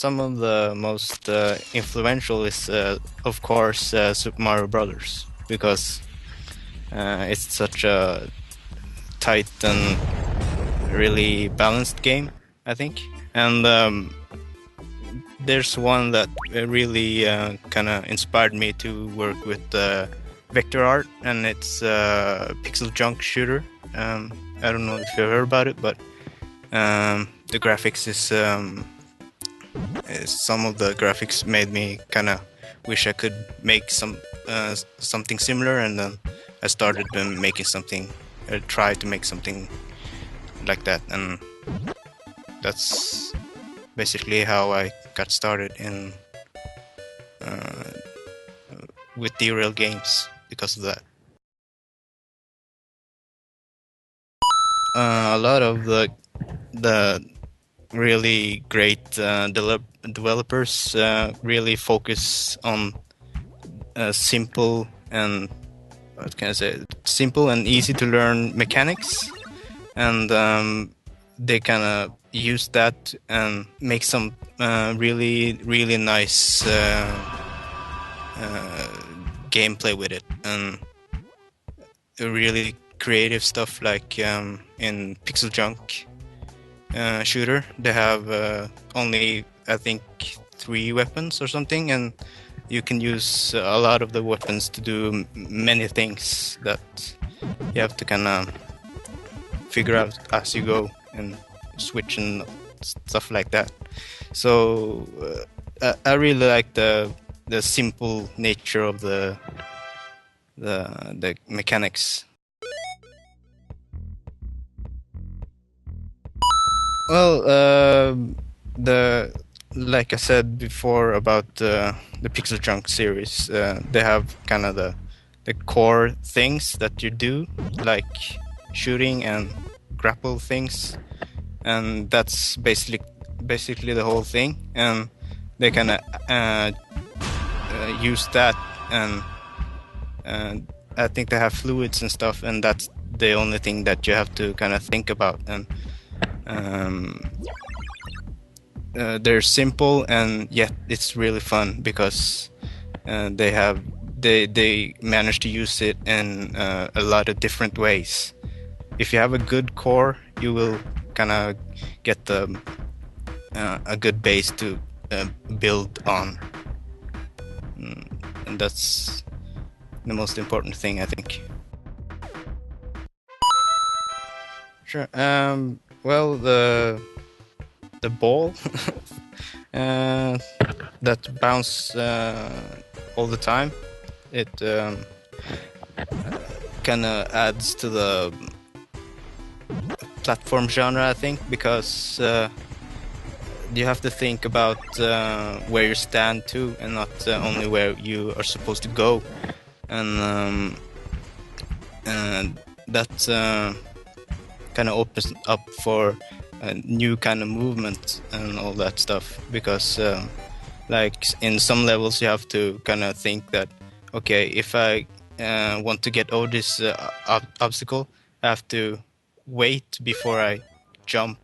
some of the most influential is, of course, Super Mario Brothers, because it's such a tight and really balanced game, I think. And there's one that really kind of inspired me to work with vector art, and it's pixel junk shooter. I don't know if you've heard about it, but the graphics is some of the graphics made me kind of wish I could make something similar, and then I started making something. I tried to make something like that, and that's basically how I got started in with Derail games because of that. A lot of the really great developers really focus on simple and simple and easy to learn mechanics, and they kind of use that and make some really nice gameplay with it, and really creative stuff like in Pixel Junk shooter they have only I think 3 weapons or something, and you can use a lot of the weapons to do many things that you have to kind of figure out as you go and switch and stuff like that. So I really like the simple nature of the mechanics. Well, like I said before about the Pixel Junk series, they have kind of the core things that you do, like shooting and grapple things, and that's basically the whole thing. And they kind of use that, and I think they have fluids and stuff, and that's the only thing that you have to kind of think about. And they're simple, and yet it's really fun because they manage to use it in a lot of different ways. If you have a good core, you will kind of get a good base to build on, and that's the most important thing, I think. Sure. Well, the ball that bounce all the time, it kind of adds to the platform genre, I think, because you have to think about where you stand too, and not only where you are supposed to go, and that kind of opens up for a new kind of movement and all that stuff, because like in some levels you have to kind of think that, okay, if I want to get over this obstacle, I have to wait before I jump,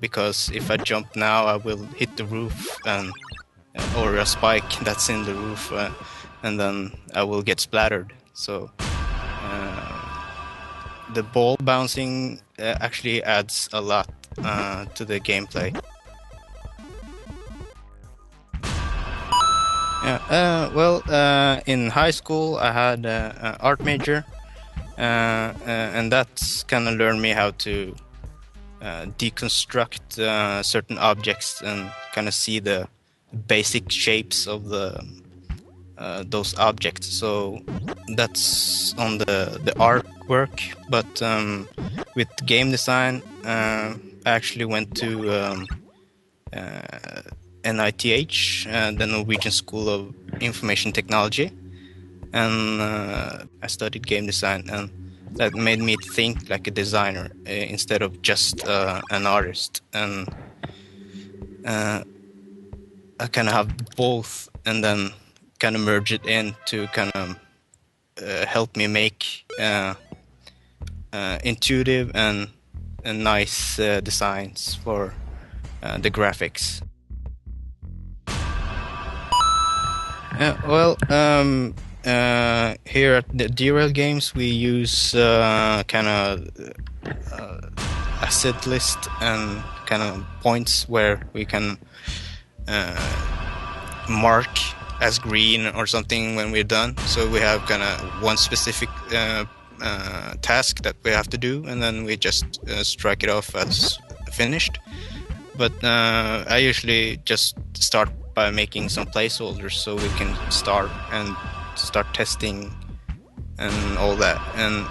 because if I jump now I will hit the roof or a spike that's in the roof, and then I will get splattered. So the ball bouncing actually adds a lot to the gameplay. Yeah. Well, in high school I had an art major, and that's kind of learned me how to deconstruct certain objects and kind of see the basic shapes of those objects. So that's on the artwork, but with game design, I actually went to NITH, the Norwegian School of Information Technology, and I studied game design, and that made me think like a designer instead of just an artist. And I kind of have both, and then kind of merge it in to kind of help me make intuitive and nice designs for the graphics. Well, here at the Derail games, we use kind of asset list and kind of points where we can mark as green or something when we're done. So we have kind of one specific task that we have to do, and then we just strike it off as finished. But I usually just start by making some placeholders so we can start testing and all that. And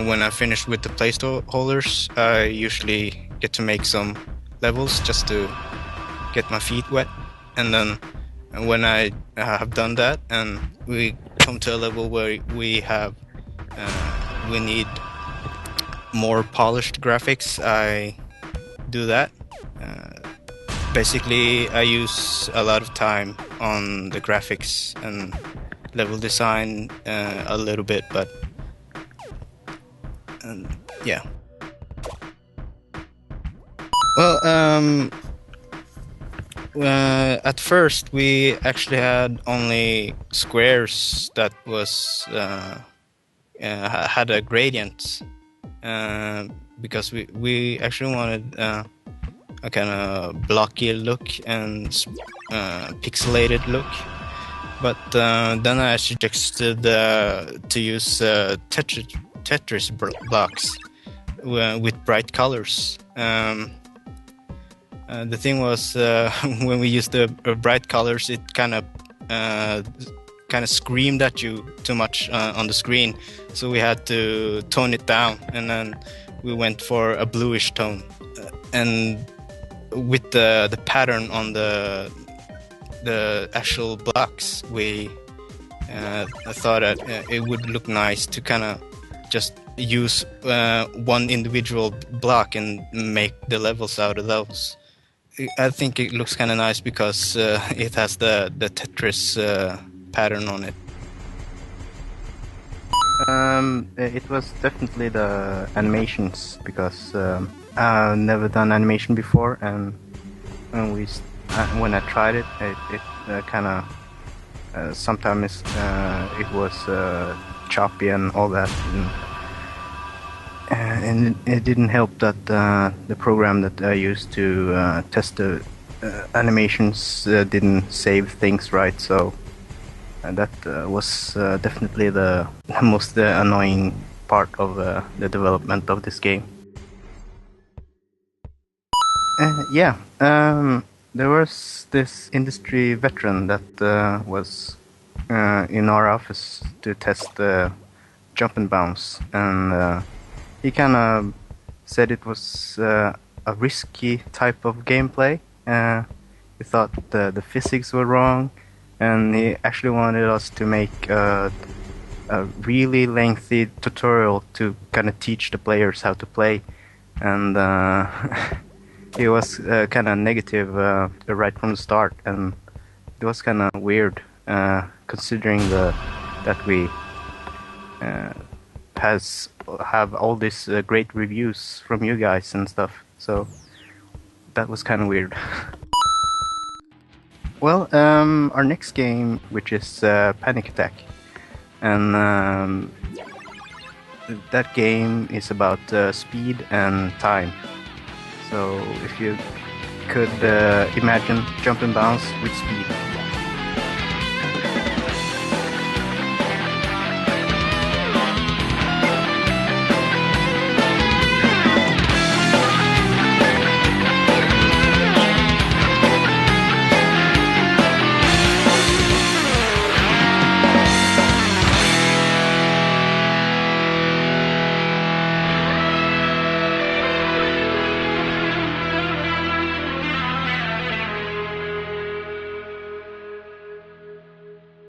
when I finish with the placeholders, I usually get to make some levels just to get my feet wet. And then when I have done that and we come to a level where we need more polished graphics, I do that. Basically, I use a lot of time on the graphics and level design a little bit, but yeah. Well, at first we actually had only squares that was had a gradient because we actually wanted a kind of blocky look and pixelated look, but then I suggested to use Tetris blocks with bright colors. The thing was when we used the bright colors, it kind of screamed at you too much on the screen, so we had to tone it down, and then we went for a bluish tone. And with the pattern on the actual blocks, I thought that it would look nice to kind of just use one individual block and make the levels out of those. I think it looks kind of nice because it has the Tetris pattern on it. It was definitely the animations, because I've never done animation before, and when I tried it, it kind of sometimes it was choppy and all that, and it didn't help that the program that I used to test the animations didn't save things right, so that was definitely the most annoying part of the development of this game. There was this industry veteran that was in our office to test the jump and bounce, and he kind of said it was a risky type of gameplay. He thought the physics were wrong, and he actually wanted us to make a really lengthy tutorial to kind of teach the players how to play, and he was kind of negative right from the start, and it was kind of weird considering that we have all these great reviews from you guys and stuff, so that was kind of weird. Well, our next game, which is Panic Attack, and that game is about speed and time. So if you could imagine jump and bounce with speed.